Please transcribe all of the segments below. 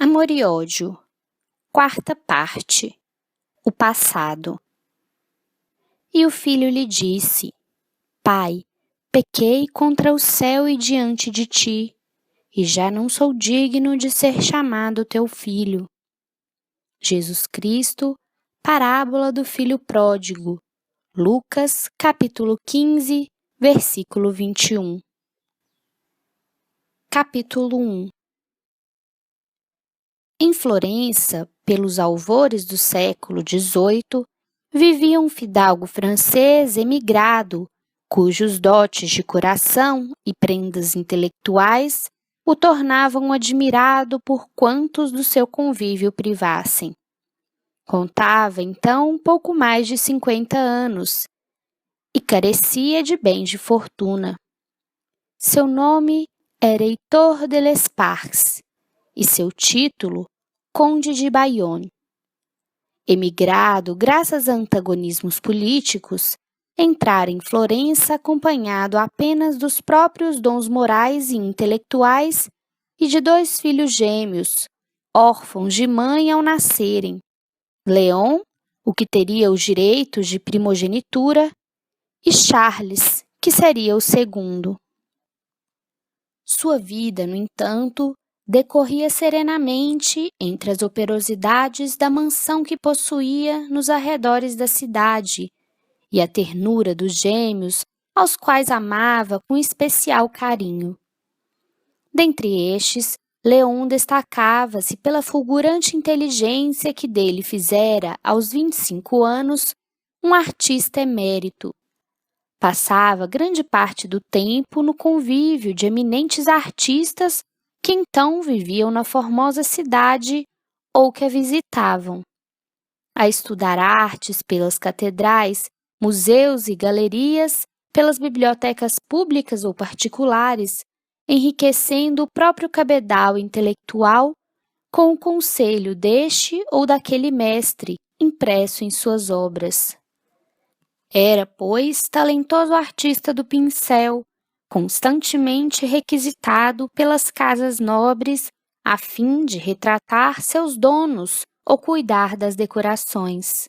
Amor e ódio. Quarta parte. O passado. E o filho lhe disse: Pai, pequei contra o céu e diante de ti, e já não sou digno de ser chamado teu filho. Jesus Cristo, parábola do filho pródigo. Lucas, capítulo 15, versículo 21. Capítulo 1. Em Florença, pelos alvores do século XVIII, vivia um fidalgo francês emigrado, cujos dotes de coração e prendas intelectuais o tornavam admirado por quantos do seu convívio privassem. Contava, então, pouco mais de 50 anos e carecia de bens de fortuna. Seu nome era Heitor de L'Esparce e seu título, Conde de Bayonne. Emigrado graças a antagonismos políticos, entrara em Florença acompanhado apenas dos próprios dons morais e intelectuais e de 2 filhos gêmeos, órfãos de mãe ao nascerem, Leon, o que teria os direitos de primogenitura, e Charles, que seria o segundo. Sua vida, no entanto, decorria serenamente entre as operosidades da mansão que possuía nos arredores da cidade e a ternura dos gêmeos, aos quais amava com especial carinho. Dentre estes, Leon destacava-se pela fulgurante inteligência que dele fizera, aos 25 anos, um artista emérito. Passava grande parte do tempo no convívio de eminentes artistas que então viviam na formosa cidade ou que a visitavam. A estudar artes pelas catedrais, museus e galerias, pelas bibliotecas públicas ou particulares, enriquecendo o próprio cabedal intelectual com o conselho deste ou daquele mestre impresso em suas obras. Era, pois, talentoso artista do pincel, constantemente requisitado pelas casas nobres a fim de retratar seus donos ou cuidar das decorações.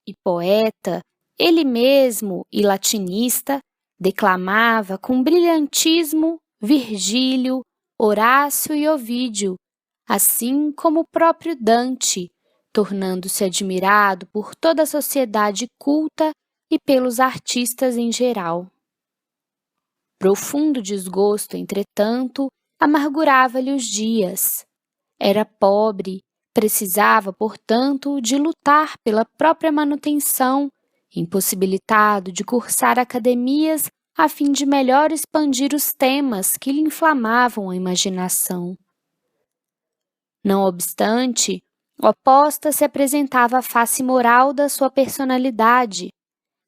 E poeta, ele mesmo e latinista, declamava com brilhantismo Virgílio, Horácio e Ovídio, assim como o próprio Dante, tornando-se admirado por toda a sociedade culta e pelos artistas em geral. Profundo desgosto, entretanto, amargurava-lhe os dias. Era pobre, precisava, portanto, de lutar pela própria manutenção, impossibilitado de cursar academias a fim de melhor expandir os temas que lhe inflamavam a imaginação. Não obstante, oposta se apresentava a face moral da sua personalidade.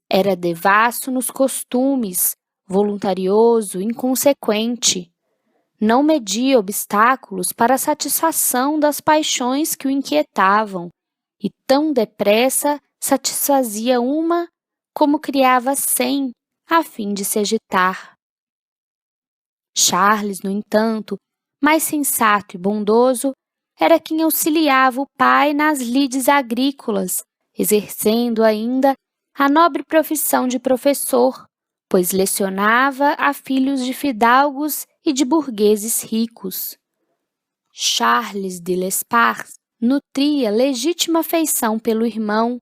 Era devasso nos costumes, voluntarioso, inconsequente. Não media obstáculos para a satisfação das paixões que o inquietavam e tão depressa satisfazia uma como criava 100 a fim de se agitar. Charles, no entanto, mais sensato e bondoso, era quem auxiliava o pai nas lides agrícolas, exercendo ainda a nobre profissão de professor, pois lecionava a filhos de fidalgos e de burgueses ricos. Charles de L'Esparce nutria legítima afeição pelo irmão,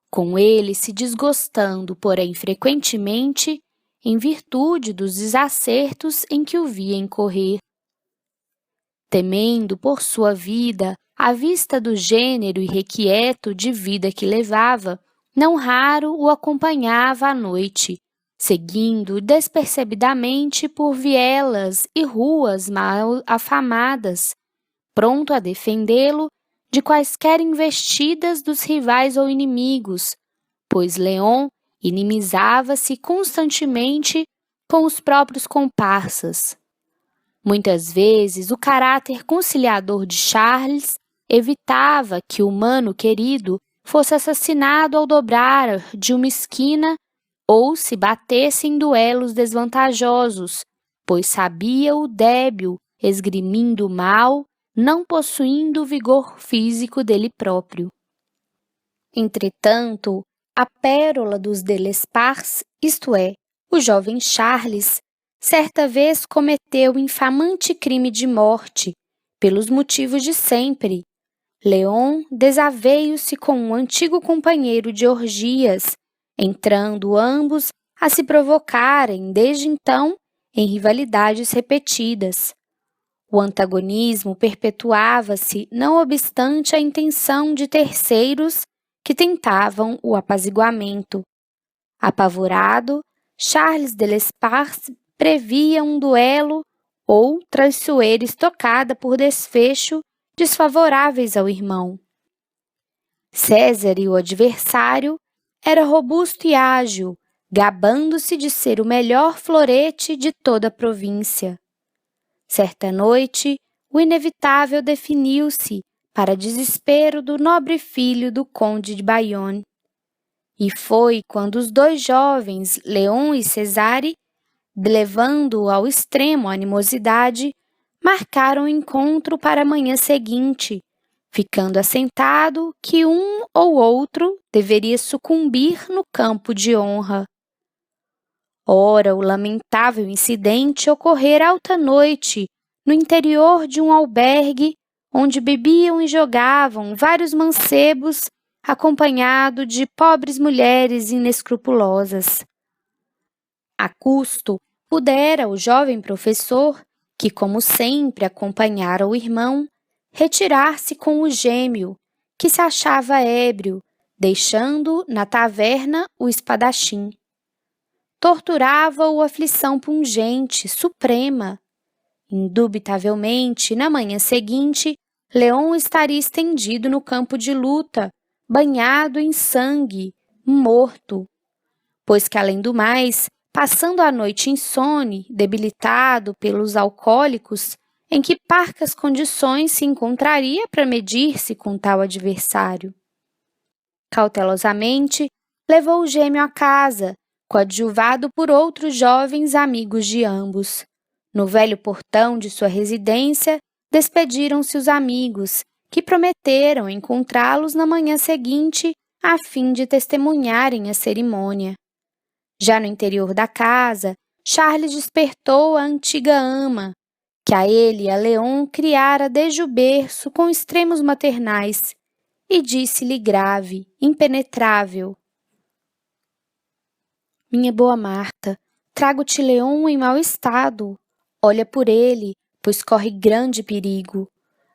com ele se desgostando, porém frequentemente, em virtude dos desacertos em que o via incorrer. Temendo por sua vida, à vista do gênero irrequieto de vida que levava, não raro o acompanhava à noite, seguindo despercebidamente por vielas e ruas mal afamadas, pronto a defendê-lo de quaisquer investidas dos rivais ou inimigos, pois Leon inimizava-se constantemente com os próprios comparsas. Muitas vezes o caráter conciliador de Charles evitava que o mano querido fosse assassinado ao dobrar de uma esquina ou se batesse em duelos desvantajosos, pois sabia o débil, esgrimindo mal, não possuindo o vigor físico dele próprio. Entretanto, a pérola dos Delespars, isto é, o jovem Charles, certa vez cometeu o infamante crime de morte, pelos motivos de sempre. Léon desaveio-se com um antigo companheiro de orgias, entrando ambos a se provocarem, desde então, em rivalidades repetidas. O antagonismo perpetuava-se, não obstante a intenção de terceiros que tentavam o apaziguamento. Apavorado, Charles Delespars previa um duelo ou traiçoeira estocada por desfecho desfavoráveis ao irmão. César, o adversário, era robusto e ágil, gabando-se de ser o melhor florete de toda a província. Certa noite, o inevitável definiu-se, para desespero do nobre filho do conde de Bayonne. E foi quando os dois jovens, Léon e Cesare, levando ao extremo a animosidade, marcaram o encontro para a manhã seguinte, ficando assentado que um ou outro deveria sucumbir no campo de honra. Ora, o lamentável incidente ocorrera alta noite, no interior de um albergue, onde bebiam e jogavam vários mancebos, acompanhado de pobres mulheres inescrupulosas. A custo, pudera o jovem professor, que como sempre acompanhara o irmão, retirar-se com o gêmeo, que se achava ébrio, deixando na taverna o espadachim. Torturava-o aflição pungente, suprema. Indubitavelmente, na manhã seguinte, Léon estaria estendido no campo de luta, banhado em sangue, morto. Pois que, além do mais, passando a noite insone, debilitado pelos alcoólicos, em que parcas condições se encontraria para medir-se com tal adversário. Cautelosamente, levou o gêmeo à casa, coadjuvado por outros jovens amigos de ambos. No velho portão de sua residência, despediram-se os amigos, que prometeram encontrá-los na manhã seguinte, a fim de testemunharem a cerimônia. Já no interior da casa, Charles despertou a antiga ama, que a ele e a Léon criara desde o berço com extremos maternais, e disse-lhe grave, impenetrável: Minha boa Marta, trago-te Léon em mau estado. Olha por ele, pois corre grande perigo.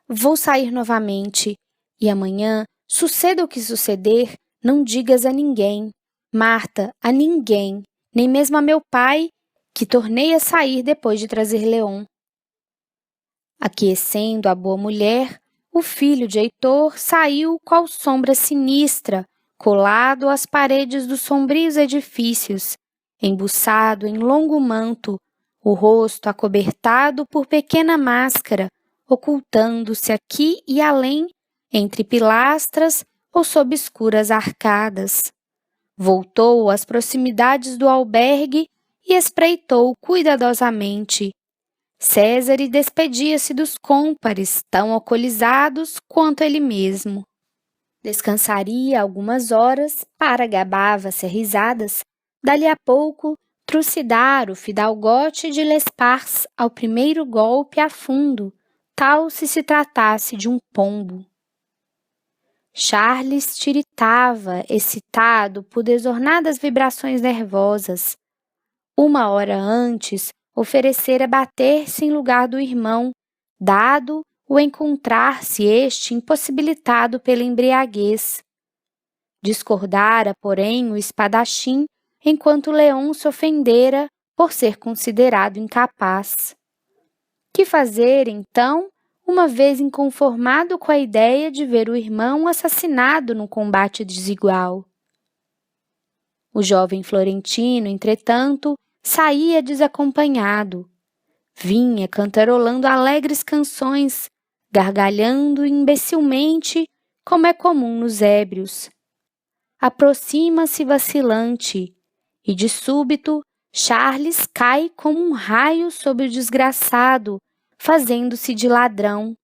Vou sair novamente, e amanhã, suceda o que suceder, não digas a ninguém, Marta, a ninguém, nem mesmo a meu pai, que tornei a sair depois de trazer Léon. Aquecendo a boa mulher, o filho de Heitor saiu qual sombra sinistra, colado às paredes dos sombrios edifícios, embuçado em longo manto, o rosto acobertado por pequena máscara, ocultando-se aqui e além, entre pilastras ou sob escuras arcadas. Voltou às proximidades do albergue e espreitou cuidadosamente. Césare despedia-se dos cômpares, tão alcoolizados quanto ele mesmo. Descansaria algumas horas, para, gabava-se a risadas, dali a pouco trucidar o fidalgote de Lespars ao primeiro golpe a fundo, tal se tratasse de um pombo. Charles tiritava, excitado por desornadas vibrações nervosas. Uma hora antes, oferecera bater-se em lugar do irmão, dado o encontrar-se este impossibilitado pela embriaguez. Discordara, porém, o espadachim, enquanto Léon se ofendera por ser considerado incapaz. Que fazer, então, uma vez inconformado com a ideia de ver o irmão assassinado num combate desigual? O jovem florentino, entretanto, saía desacompanhado. Vinha cantarolando alegres canções, gargalhando imbecilmente, como é comum nos ébrios. Aproxima-se vacilante, e de súbito Charles cai como um raio sobre o desgraçado, fazendo-se de ladrão.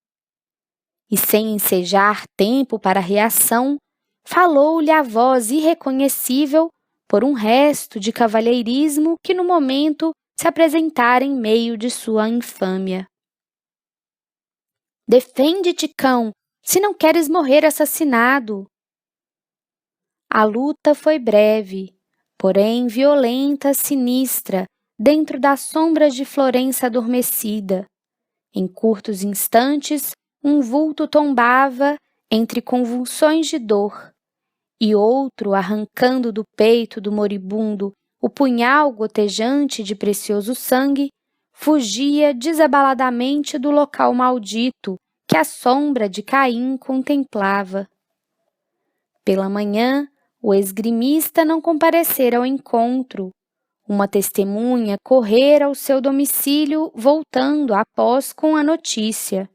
e sem ensejar tempo para reação, falou-lhe a voz irreconhecível por um resto de cavalheirismo que no momento se apresentara em meio de sua infâmia. Defende-te, cão, se não queres morrer assassinado. A luta foi breve, porém violenta, sinistra, dentro das sombras de Florença adormecida. Em curtos instantes, um vulto tombava entre convulsões de dor, e outro, arrancando do peito do moribundo o punhal gotejante de precioso sangue, fugia desabaladamente do local maldito que a sombra de Caim contemplava. Pela manhã, o esgrimista não comparecera ao encontro. Uma testemunha correra ao seu domicílio voltando após com a notícia.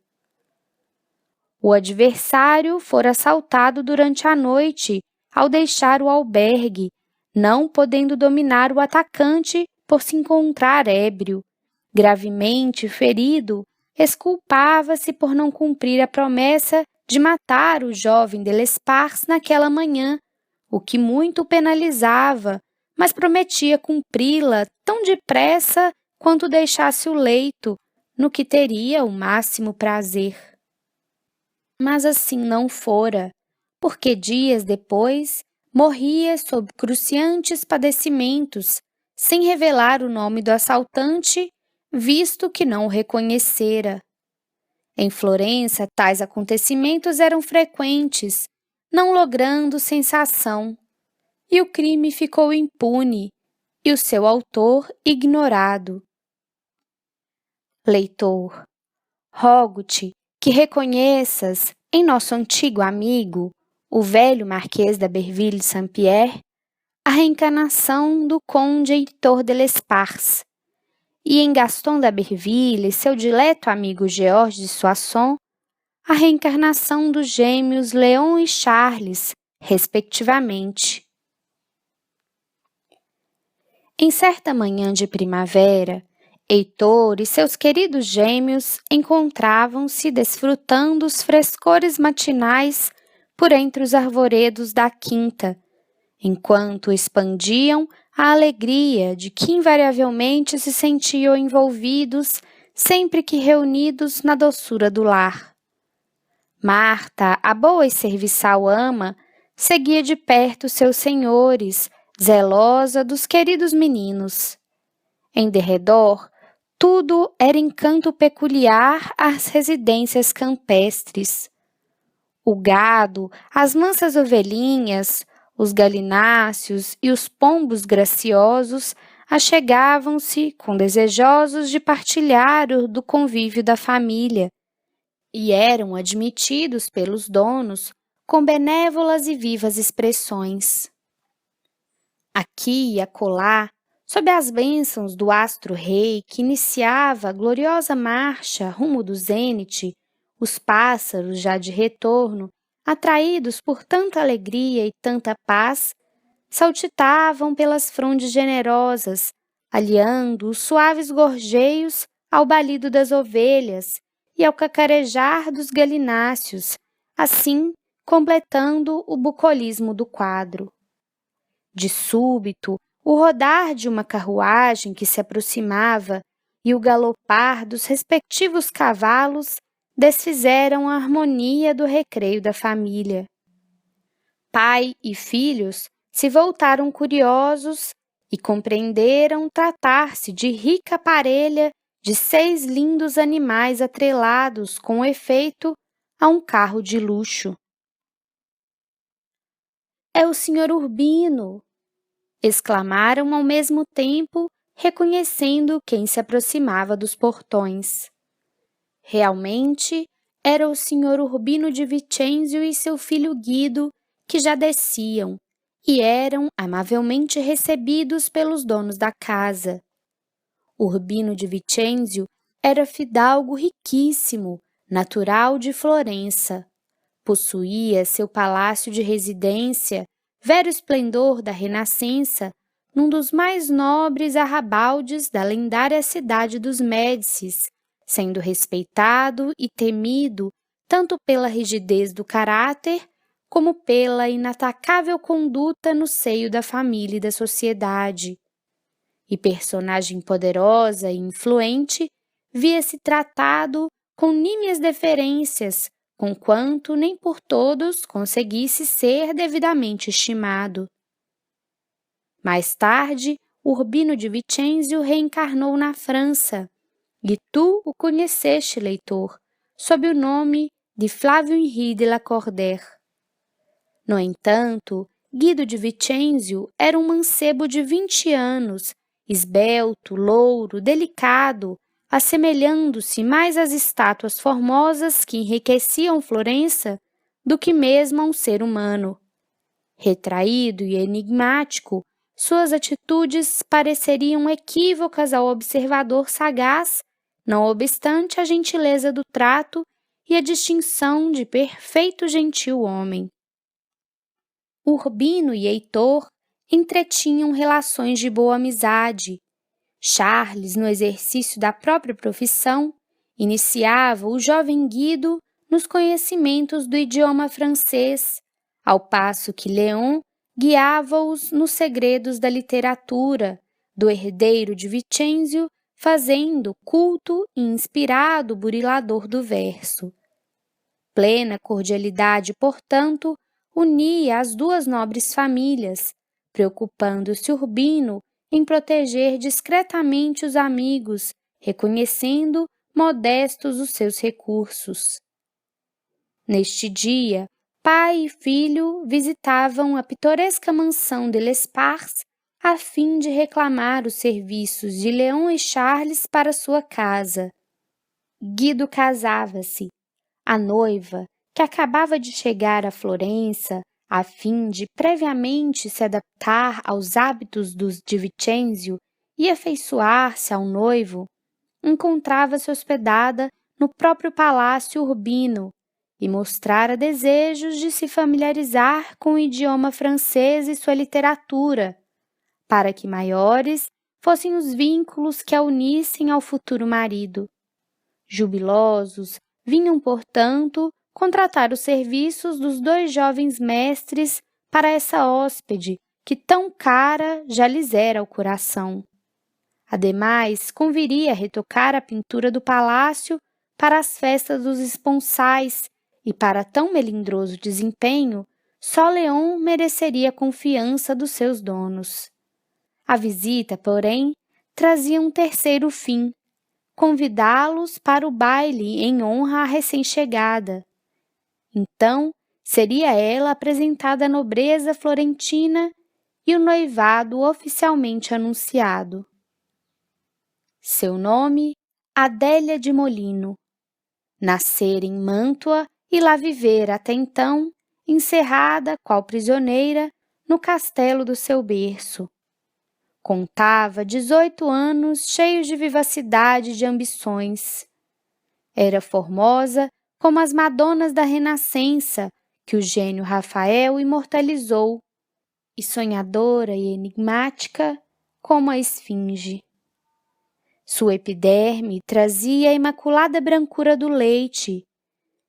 O adversário fora assaltado durante a noite ao deixar o albergue, não podendo dominar o atacante por se encontrar ébrio. Gravemente ferido, exculpava-se por não cumprir a promessa de matar o jovem Delespars naquela manhã, o que muito o penalizava, mas prometia cumpri-la tão depressa quanto deixasse o leito, no que teria o máximo prazer. Mas assim não fora, porque dias depois morria sob cruciantes padecimentos, sem revelar o nome do assaltante, visto que não o reconhecera. Em Florença, tais acontecimentos eram frequentes, não logrando sensação, e o crime ficou impune, e o seu autor ignorado. Leitor, rogo-te que reconheças em nosso antigo amigo, o velho Marquês da Berville Saint-Pierre, a reencarnação do conde Heitor de Lespars, e em Gaston da Berville, seu dileto amigo Georges de Soissons, a reencarnação dos gêmeos Léon e Charles, respectivamente. Em certa manhã de primavera, Heitor e seus queridos gêmeos encontravam-se desfrutando os frescores matinais por entre os arvoredos da quinta, enquanto expandiam a alegria de que invariavelmente se sentiam envolvidos sempre que reunidos na doçura do lar. Marta, a boa e serviçal ama, seguia de perto seus senhores, zelosa dos queridos meninos. Em derredor, tudo era encanto peculiar às residências campestres. O gado, as mansas ovelhinhas, os galináceos e os pombos graciosos achegavam-se com desejosos de partilhar do convívio da família e eram admitidos pelos donos com benévolas e vivas expressões. Aqui e acolá, sob as bênçãos do astro-rei que iniciava a gloriosa marcha rumo do zênite, os pássaros já de retorno, atraídos por tanta alegria e tanta paz, saltitavam pelas frondes generosas, aliando os suaves gorjeios ao balido das ovelhas e ao cacarejar dos galináceos, assim completando o bucolismo do quadro. De súbito, o rodar de uma carruagem que se aproximava e o galopar dos respectivos cavalos desfizeram a harmonia do recreio da família. Pai e filhos se voltaram curiosos e compreenderam tratar-se de rica parelha de 6 lindos animais atrelados com efeito a um carro de luxo. É o Sr. Urbino! Exclamaram ao mesmo tempo, reconhecendo quem se aproximava dos portões. Realmente, era o Sr. Urbino de Vicenzio e seu filho Guido, que já desciam, e eram amavelmente recebidos pelos donos da casa. Urbino de Vicenzio era fidalgo riquíssimo, natural de Florença. Possuía seu palácio de residência, velho esplendor da Renascença, num dos mais nobres arrabaldes da lendária cidade dos Médicis, sendo respeitado e temido tanto pela rigidez do caráter como pela inatacável conduta no seio da família e da sociedade. E personagem poderosa e influente, via-se tratado com nímias deferências, conquanto nem por todos conseguisse ser devidamente estimado. Mais tarde, Urbino de Vicenzio reencarnou na França, e tu o conheceste, leitor, sob o nome de Flávio Henri de Lacordaire. No entanto, Guido de Vicenzio era um mancebo de 20 anos, esbelto, louro, delicado, assemelhando-se mais às estátuas formosas que enriqueciam Florença do que mesmo a um ser humano. Retraído e enigmático, suas atitudes pareceriam equívocas ao observador sagaz, não obstante a gentileza do trato e a distinção de perfeito gentil homem. Urbino e Heitor entretinham relações de boa amizade. Charles, no exercício da própria profissão, iniciava o jovem Guido nos conhecimentos do idioma francês, ao passo que Léon guiava-os nos segredos da literatura, do herdeiro de Vicenzio, fazendo culto e inspirado burilador do verso. Plena cordialidade, portanto, unia as duas nobres famílias, preocupando-se Urbino em proteger discretamente os amigos, reconhecendo modestos os seus recursos. Neste dia, pai e filho visitavam a pitoresca mansão de L'Espars a fim de reclamar os serviços de Léon e Charles para sua casa. Guido casava-se. A noiva, que acabava de chegar a Florença a fim de previamente se adaptar aos hábitos de Vicenzio e afeiçoar-se ao noivo, encontrava-se hospedada no próprio palácio Urbino e mostrara desejos de se familiarizar com o idioma francês e sua literatura, para que maiores fossem os vínculos que a unissem ao futuro marido. Jubilosos, vinham, portanto, contratar os serviços dos dois jovens mestres para essa hóspede que tão cara já lhes era ao coração. Ademais, conviria retocar a pintura do palácio para as festas dos esponsais, e para tão melindroso desempenho, só Léon mereceria a confiança dos seus donos. A visita, porém, trazia um terceiro fim: convidá-los para o baile em honra à recém-chegada. Então, seria ela apresentada à nobreza florentina e o noivado oficialmente anunciado. Seu nome, Adélia de Molino. Nascera em Mântua e lá vivera até então, encerrada, qual prisioneira, no castelo do seu berço. Contava 18 anos cheios de vivacidade e de ambições. Era formosa como as Madonas da Renascença, que o gênio Rafael imortalizou, e sonhadora e enigmática como a Esfinge. Sua epiderme trazia a imaculada brancura do leite.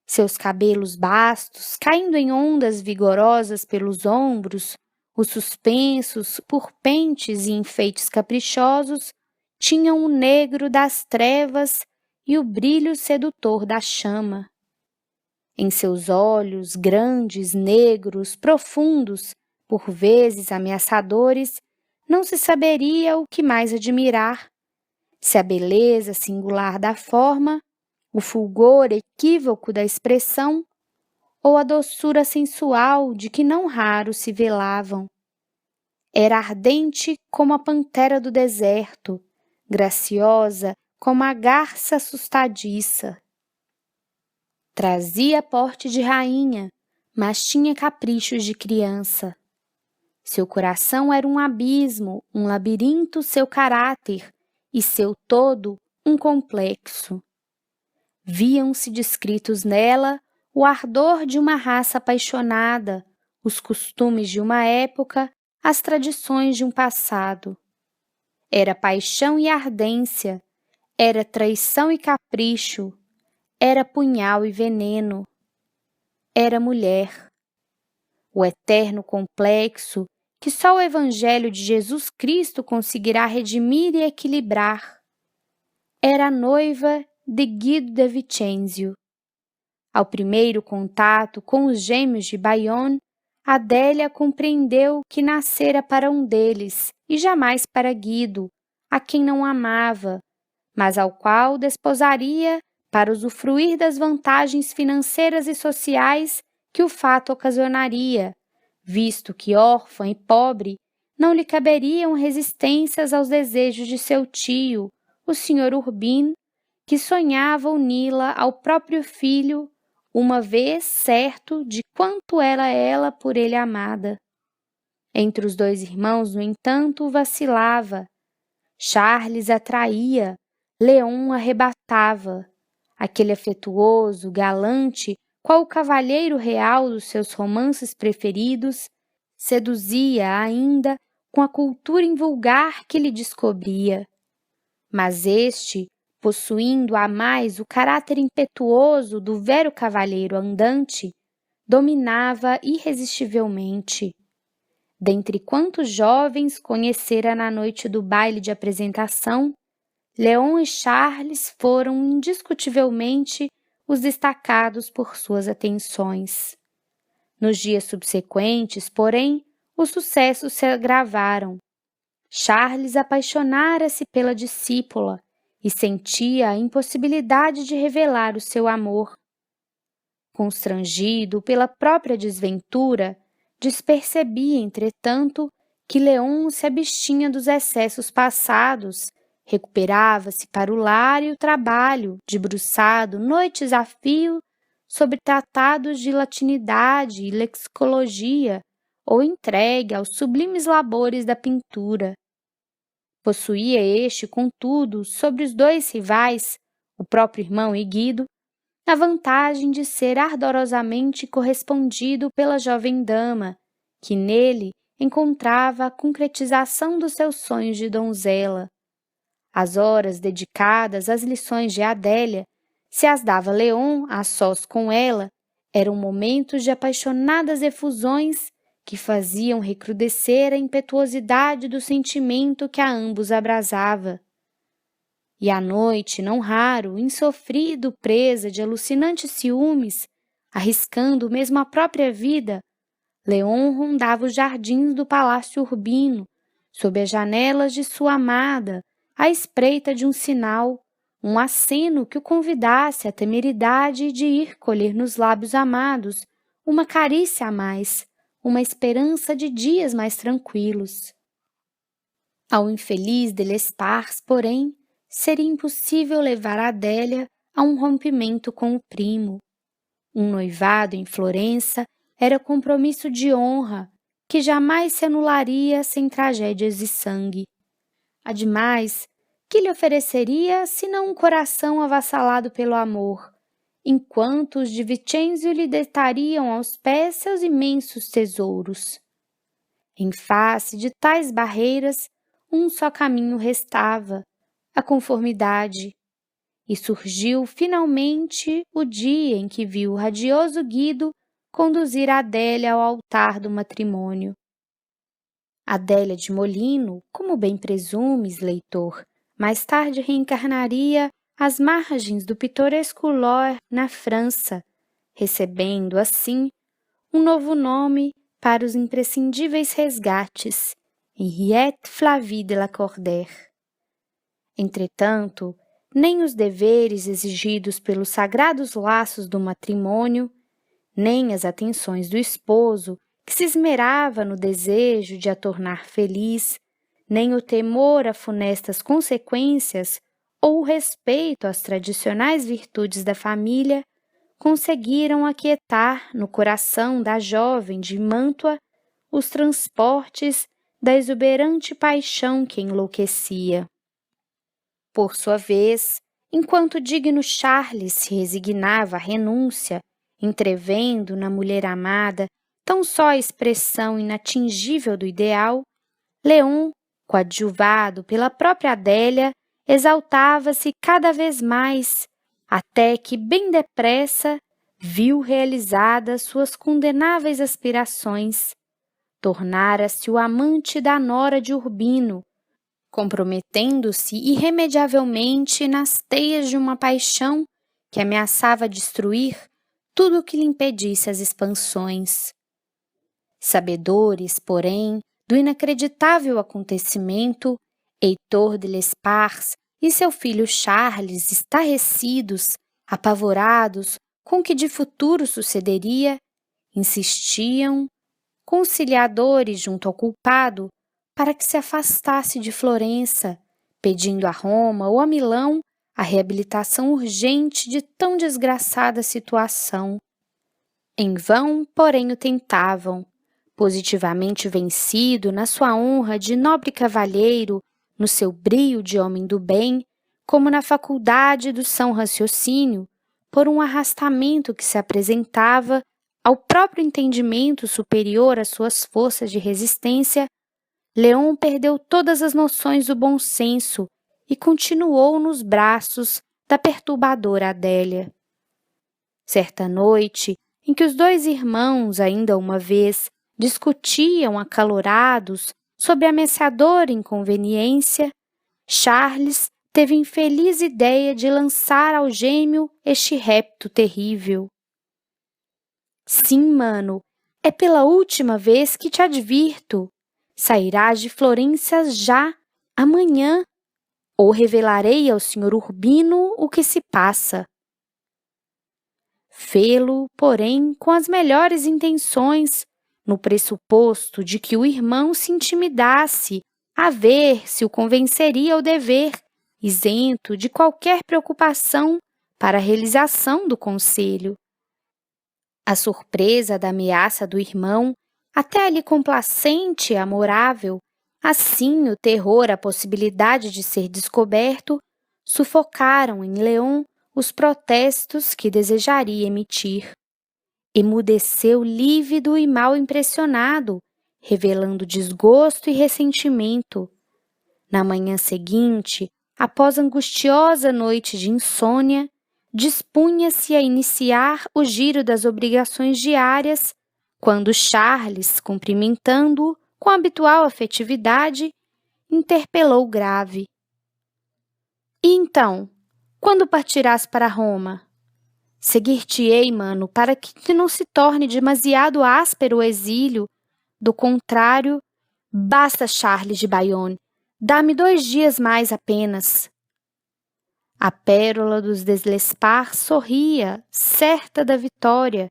Seus cabelos bastos, caindo em ondas vigorosas pelos ombros, os suspensos por pentes e enfeites caprichosos, tinham o negro das trevas e o brilho sedutor da chama. Em seus olhos, grandes, negros, profundos, por vezes ameaçadores, não se saberia o que mais admirar, se a beleza singular da forma, o fulgor equívoco da expressão, ou a doçura sensual de que não raro se velavam. Era ardente como a pantera do deserto, graciosa como a garça assustadiça. Trazia porte de rainha, mas tinha caprichos de criança. Seu coração era um abismo, um labirinto seu caráter, e seu todo um complexo. Viam-se descritos nela o ardor de uma raça apaixonada, os costumes de uma época, as tradições de um passado. Era paixão e ardência, era traição e capricho, Era punhal e veneno. Era mulher. O eterno complexo que só o Evangelho de Jesus Cristo conseguirá redimir e equilibrar. Era a noiva de Guido de Vicenzio. Ao primeiro contato com os gêmeos de Bayonne, Adélia compreendeu que nascera para um deles e jamais para Guido, a quem não amava, mas ao qual desposaria para usufruir das vantagens financeiras e sociais que o fato ocasionaria, visto que órfã e pobre não lhe caberiam resistências aos desejos de seu tio, o Sr. Urbin, que sonhava uni-la ao próprio filho, uma vez certo de quanto era ela por ele amada. Entre os dois irmãos, no entanto, vacilava. Charles atraía, Léon arrebatava. Aquele afetuoso, galante, qual o cavalheiro real dos seus romances preferidos, seduzia ainda com a cultura invulgar que lhe descobria. Mas este, possuindo a mais o caráter impetuoso do velho cavalheiro andante, dominava irresistivelmente. Dentre quantos jovens conhecera na noite do baile de apresentação, Léon e Charles foram indiscutivelmente os destacados por suas atenções. Nos dias subsequentes, porém, os sucessos se agravaram. Charles apaixonara-se pela discípula e sentia a impossibilidade de revelar o seu amor. Constrangido pela própria desventura, despercebia, entretanto, que Léon se abstinha dos excessos passados, recuperava-se para o lar e o trabalho, debruçado noites a fio sobre tratados de latinidade e lexicologia, ou entregue aos sublimes labores da pintura. Possuía este, contudo, sobre os dois rivais, o próprio irmão e Guido, a vantagem de ser ardorosamente correspondido pela jovem dama, que nele encontrava a concretização dos seus sonhos de donzela. As horas dedicadas às lições de Adélia, se as dava Léon a sós com ela, eram momentos de apaixonadas efusões que faziam recrudescer a impetuosidade do sentimento que a ambos abrasava. E à noite, não raro, insofrido, presa de alucinantes ciúmes, arriscando mesmo a própria vida, Léon rondava os jardins do Palácio Urbino, sob as janelas de sua amada, à espreita de um sinal, um aceno que o convidasse à temeridade de ir colher nos lábios amados uma carícia a mais, uma esperança de dias mais tranquilos. Ao infeliz Delespars, porém, seria impossível levar Adélia a um rompimento com o primo. Um noivado em Florença era compromisso de honra que jamais se anularia sem tragédias de sangue. Ademais, que lhe ofereceria senão um coração avassalado pelo amor, enquanto os de Vicenzio lhe deitariam aos pés seus imensos tesouros? Em face de tais barreiras, um só caminho restava, a conformidade. E surgiu finalmente o dia em que viu o radioso Guido conduzir Adélia ao altar do matrimônio. Adélia de Molino, como bem presumes, leitor, mais tarde reencarnaria às margens do pitoresco Loire, na França, recebendo, assim, um novo nome para os imprescindíveis resgates, Henriette Flavie de la Cordaire. Entretanto, nem os deveres exigidos pelos sagrados laços do matrimônio, nem as atenções do esposo, que se esmerava no desejo de a tornar feliz, nem o temor a funestas consequências ou o respeito às tradicionais virtudes da família conseguiram aquietar no coração da jovem de Mântua os transportes da exuberante paixão que enlouquecia. Por sua vez, enquanto o digno Charles se resignava à renúncia, entrevendo na mulher amada tão só a expressão inatingível do ideal, Léon, coadjuvado pela própria Adélia, exaltava-se cada vez mais até que, bem depressa, viu realizadas suas condenáveis aspirações. Tornara-se o amante da nora de Urbino, comprometendo-se irremediavelmente nas teias de uma paixão que ameaçava destruir tudo o que lhe impedisse as expansões. Sabedores, porém, do inacreditável acontecimento, Heitor de L'Espars e seu filho Charles, estarrecidos, apavorados com o que de futuro sucederia, insistiam, conciliadores junto ao culpado, para que se afastasse de Florença, pedindo a Roma ou a Milão a reabilitação urgente de tão desgraçada situação. Em vão, porém, o tentavam. Positivamente vencido na sua honra de nobre cavalheiro, no seu brio de homem do bem, como na faculdade do são raciocínio, por um arrastamento que se apresentava ao próprio entendimento superior às suas forças de resistência, Leon perdeu todas as noções do bom senso e continuou nos braços da perturbadora Adélia. Certa noite, em que os dois irmãos, ainda uma vez, discutiam acalorados sobre a ameaçadora inconveniência, Charles teve a infeliz ideia de lançar ao gêmeo este repto terrível. Sim, mano, é pela última vez que te advirto. Sairás de Florença já, amanhã, ou revelarei ao Sr. Urbino o que se passa. Fê-lo, porém, com as melhores intenções, no pressuposto de que o irmão se intimidasse a ver se o convenceria ao dever, isento de qualquer preocupação para a realização do conselho. A surpresa da ameaça do irmão, até ali complacente e amorável, assim o terror à possibilidade de ser descoberto, sufocaram em Leon os protestos que desejaria emitir. Emudeceu lívido e mal impressionado, revelando desgosto e ressentimento. Na manhã seguinte, após angustiosa noite de insônia, dispunha-se a iniciar o giro das obrigações diárias, quando Charles, cumprimentando-o com a habitual afetividade, interpelou grave. E então, quando partirás para Roma? Seguir-te-ei, mano, para que não se torne demasiado áspero o exílio. Do contrário, basta, Charles de Bayonne, dá-me 2 dias mais apenas. A pérola dos L'Espars sorria, certa da vitória,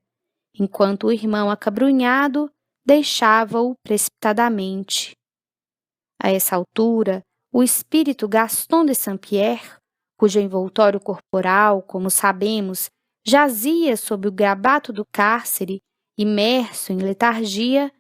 enquanto o irmão acabrunhado deixava-o precipitadamente. A essa altura, o espírito Gaston de Saint-Pierre, cujo envoltório corporal, como sabemos, jazia sob o grabato do cárcere, imerso em letargia,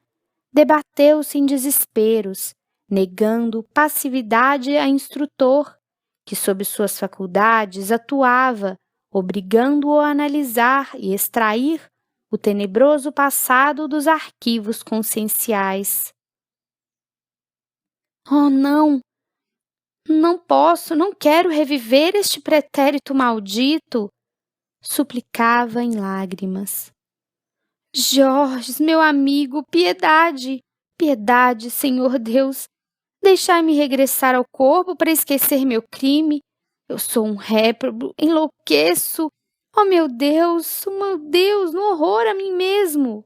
debateu-se em desesperos, negando passividade a instrutor, que sob suas faculdades atuava, obrigando-o a analisar e extrair o tenebroso passado dos arquivos conscienciais. Oh, não! Não posso, não quero reviver este pretérito maldito! Suplicava em lágrimas. Jorge, meu amigo, piedade! Piedade, Senhor Deus! Deixai-me regressar ao corpo para esquecer meu crime. Eu sou um réprobo, enlouqueço. Oh, meu Deus, no horror a mim mesmo.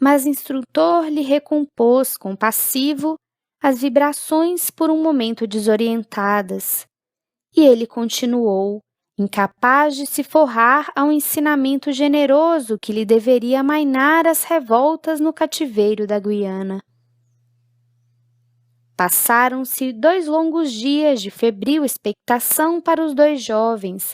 Mas o instrutor lhe recompôs, compassivo, as vibrações por um momento desorientadas. E ele continuou, incapaz de se forrar ao ensinamento generoso que lhe deveria amainar as revoltas no cativeiro da Guiana. Passaram-se 2 longos dias de febril expectação para os 2 jovens.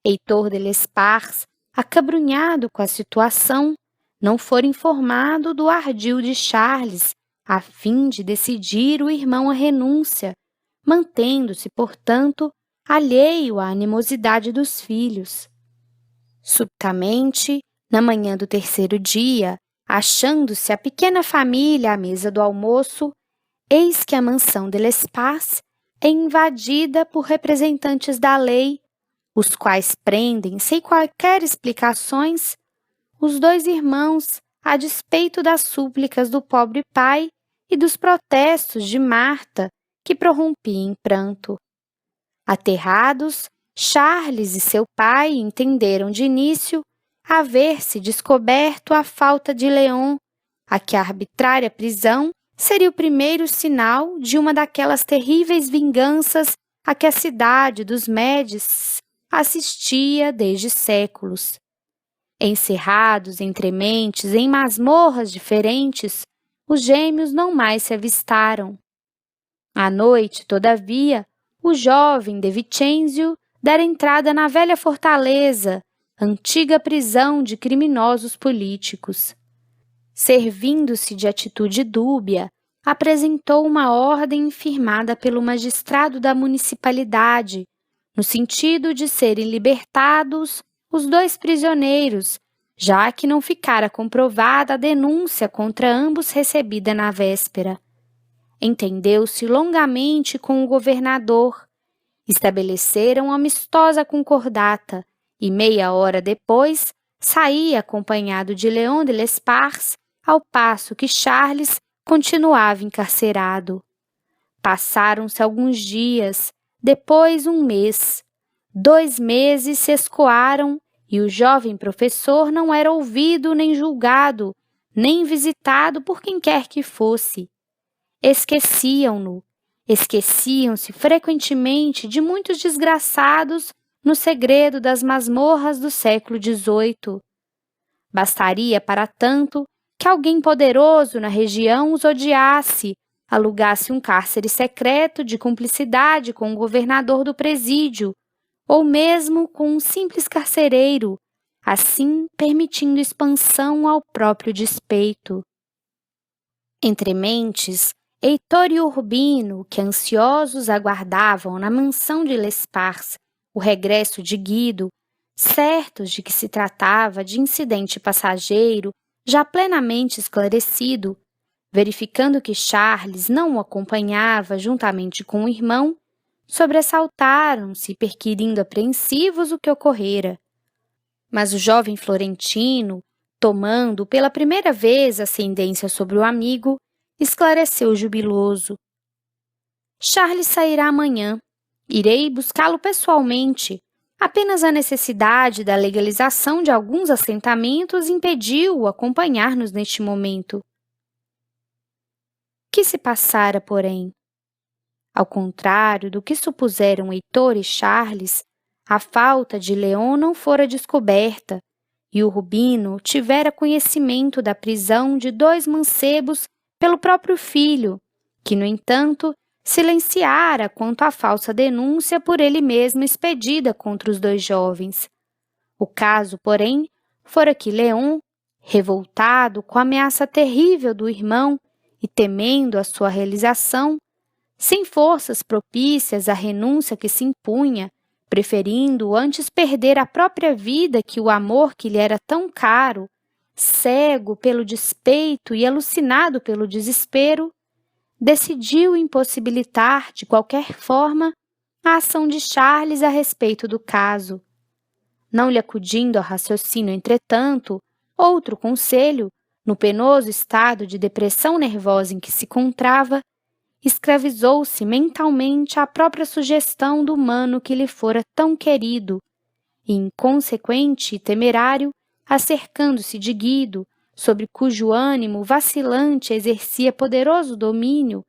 Heitor de L'Espars, acabrunhado com a situação, não fora informado do ardil de Charles, a fim de decidir o irmão à renúncia, mantendo-se, portanto, alheio à animosidade dos filhos. Subitamente, na manhã do 3º dia, achando-se a pequena família à mesa do almoço, eis que a mansão de L'Espars é invadida por representantes da lei, os quais prendem, sem quaisquer explicações, os dois irmãos, a despeito das súplicas do pobre pai e dos protestos de Marta, que prorrompia em pranto. Aterrados, Charles e seu pai entenderam de início haver-se descoberto a falta de Léon, a que a arbitrária prisão seria o primeiro sinal de uma daquelas terríveis vinganças a que a cidade dos Médicis assistia desde séculos. Encerrados entre mentes em masmorras diferentes, os gêmeos não mais se avistaram. À noite, todavia, o jovem De Vicenzio dera entrada na velha fortaleza, antiga prisão de criminosos políticos. Servindo-se de atitude dúbia, apresentou uma ordem firmada pelo magistrado da municipalidade, no sentido de serem libertados os dois prisioneiros, já que não ficara comprovada a denúncia contra ambos recebida na véspera. Entendeu-se longamente com o governador, estabeleceram amistosa concordata e meia hora depois saía acompanhado de Léon de L'Espars, ao passo que Charles continuava encarcerado. Passaram-se alguns dias, depois um mês. 2 meses se escoaram e o jovem professor não era ouvido nem julgado, nem visitado por quem quer que fosse. Esqueciam-no, esqueciam-se frequentemente de muitos desgraçados no segredo das masmorras do século XVIII. Bastaria, para tanto, que alguém poderoso na região os odiasse, alugasse um cárcere secreto de cumplicidade com o governador do presídio, ou mesmo com um simples carcereiro, assim permitindo expansão ao próprio despeito. Entre mentes, Heitor e Urbino, que ansiosos aguardavam na mansão de L'Espars o regresso de Guido, certos de que se tratava de incidente passageiro, já plenamente esclarecido, verificando que Charles não o acompanhava juntamente com o irmão, sobressaltaram-se, perquirindo apreensivos o que ocorrera. Mas o jovem florentino, tomando pela primeira vez ascendência sobre o amigo, esclareceu jubiloso. Charles sairá amanhã. Irei buscá-lo pessoalmente. Apenas a necessidade da legalização de alguns assentamentos impediu-o acompanhar-nos neste momento. Que se passara, porém? Ao contrário do que supuseram Heitor e Charles, a falta de Léon não fora descoberta, e o Rubino tivera conhecimento da prisão de 2 mancebos pelo próprio filho, que, no entanto, silenciara quanto à falsa denúncia por ele mesmo expedida contra os 2 jovens. O caso, porém, fora que Léon, revoltado com a ameaça terrível do irmão e temendo a sua realização, sem forças propícias à renúncia que se impunha, preferindo antes perder a própria vida que o amor que lhe era tão caro, cego pelo despeito e alucinado pelo desespero, decidiu impossibilitar, de qualquer forma, a ação de Charles a respeito do caso. Não lhe acudindo ao raciocínio, entretanto, outro conselho, no penoso estado de depressão nervosa em que se encontrava, escravizou-se mentalmente à própria sugestão do mano que lhe fora tão querido, e, inconsequente e temerário, acercando-se de Guido, sobre cujo ânimo vacilante exercia poderoso domínio,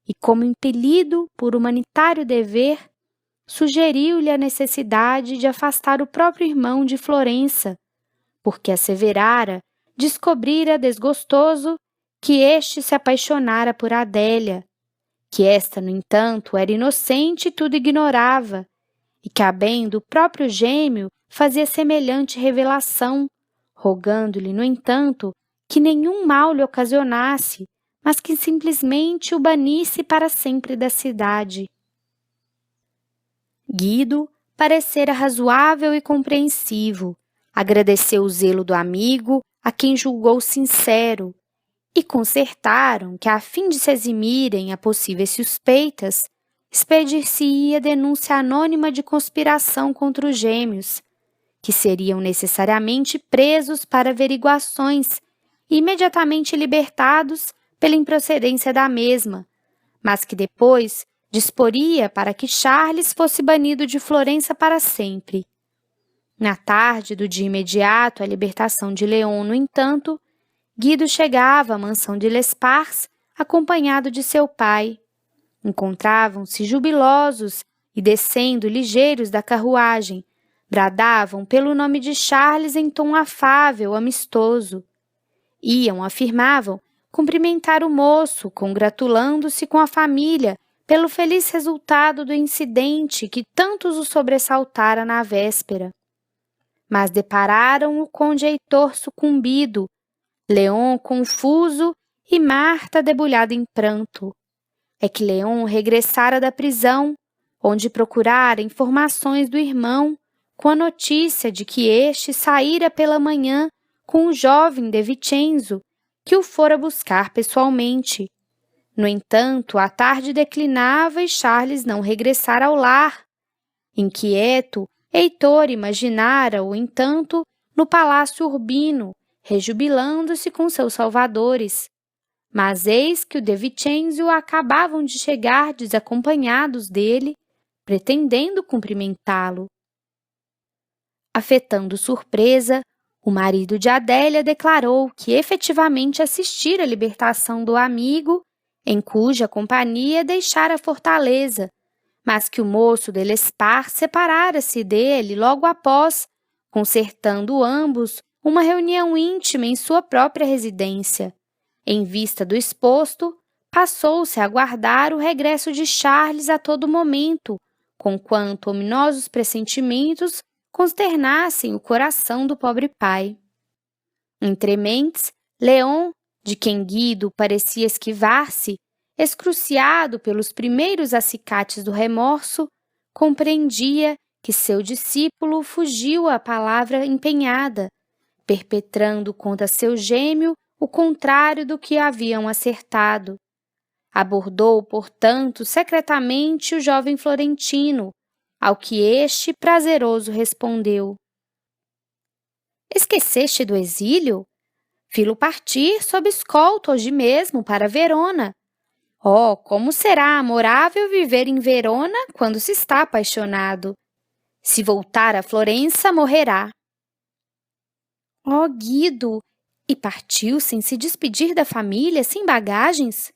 e como impelido por humanitário dever, sugeriu-lhe a necessidade de afastar o próprio irmão de Florença, porque asseverara descobrira desgostoso que este se apaixonara por Adélia, que esta, no entanto, era inocente e tudo ignorava, e que a bem do próprio gêmeo fazia semelhante revelação, rogando-lhe, no entanto, que nenhum mal lhe ocasionasse, mas que simplesmente o banisse para sempre da cidade. Guido parecera razoável e compreensivo, agradeceu o zelo do amigo, a quem julgou sincero, e concertaram que, a fim de se eximirem a possíveis suspeitas, expedir-se-ia denúncia anônima de conspiração contra os gêmeos, que seriam necessariamente presos para averiguações e imediatamente libertados pela improcedência da mesma, mas que depois disporia para que Charles fosse banido de Florença para sempre. Na tarde do dia imediato à libertação de Leon, no entanto, Guido chegava à mansão de L'Esparce acompanhado de seu pai. Encontravam-se jubilosos e, descendo ligeiros da carruagem, bradavam pelo nome de Charles em tom afável, amistoso. Iam, afirmavam, cumprimentar o moço, congratulando-se com a família pelo feliz resultado do incidente que tantos o sobressaltara na véspera. Mas depararam o conde Heitor sucumbido, Leon confuso e Marta debulhada em pranto. É que Leon regressara da prisão, onde procurara informações do irmão, com a notícia de que este saíra pela manhã com o jovem De Vincenzo, que o fora buscar pessoalmente. No entanto, a tarde declinava e Charles não regressara ao lar. Inquieto, Heitor imaginara-o, entanto, no Palácio Urbino, rejubilando-se com seus salvadores. Mas eis que o De Vincenzo acabavam de chegar desacompanhados dele, pretendendo cumprimentá-lo. Afetando surpresa, o marido de Adélia declarou que efetivamente assistira à libertação do amigo, em cuja companhia deixara a fortaleza, mas que o moço de L'Esparce separara-se dele logo após, concertando ambos uma reunião íntima em sua própria residência. Em vista do exposto, passou-se a aguardar o regresso de Charles a todo momento, conquanto ominosos pressentimentos consternassem o coração do pobre pai. Entre mentes, Leon, de quem Guido parecia esquivar-se, excruciado pelos primeiros acicates do remorso, compreendia que seu discípulo fugiu à palavra empenhada, perpetrando contra seu gêmeo o contrário do que haviam acertado. Abordou, portanto, secretamente o jovem florentino, ao que este prazeroso respondeu: Esqueceste do exílio? Vi-lo partir sob escolta hoje mesmo para Verona. Oh, como será amorável viver em Verona quando se está apaixonado! Se voltar a Florença, morrerá. Oh, Guido! E partiu sem se despedir da família, sem bagagens?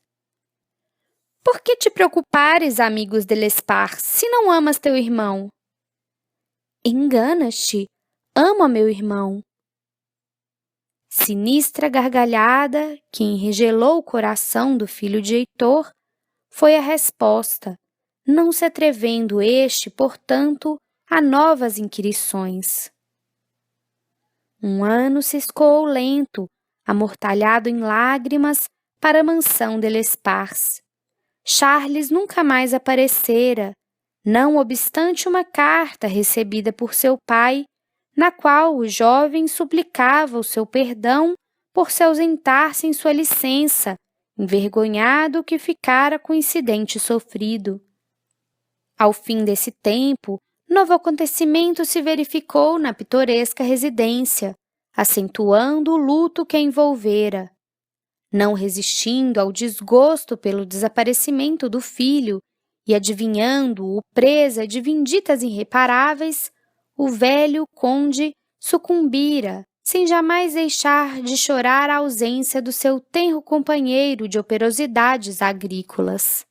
Por que te preocupares, amigos de L'Esparce, se não amas teu irmão? Enganas-te, amo a meu irmão. Sinistra gargalhada, que enregelou o coração do filho de Heitor, foi a resposta, não se atrevendo este, portanto, a novas inquirições. Um ano se escoou lento, amortalhado em lágrimas, para a mansão de L'Esparce. Charles nunca mais aparecera, não obstante uma carta recebida por seu pai, na qual o jovem suplicava o seu perdão por se ausentar sem sua licença, envergonhado que ficara com o incidente sofrido. Ao fim desse tempo, novo acontecimento se verificou na pitoresca residência, acentuando o luto que a envolvera. Não resistindo ao desgosto pelo desaparecimento do filho e adivinhando-o presa de vinditas irreparáveis, o velho conde sucumbira, sem jamais deixar de chorar a ausência do seu tenro companheiro de operosidades agrícolas.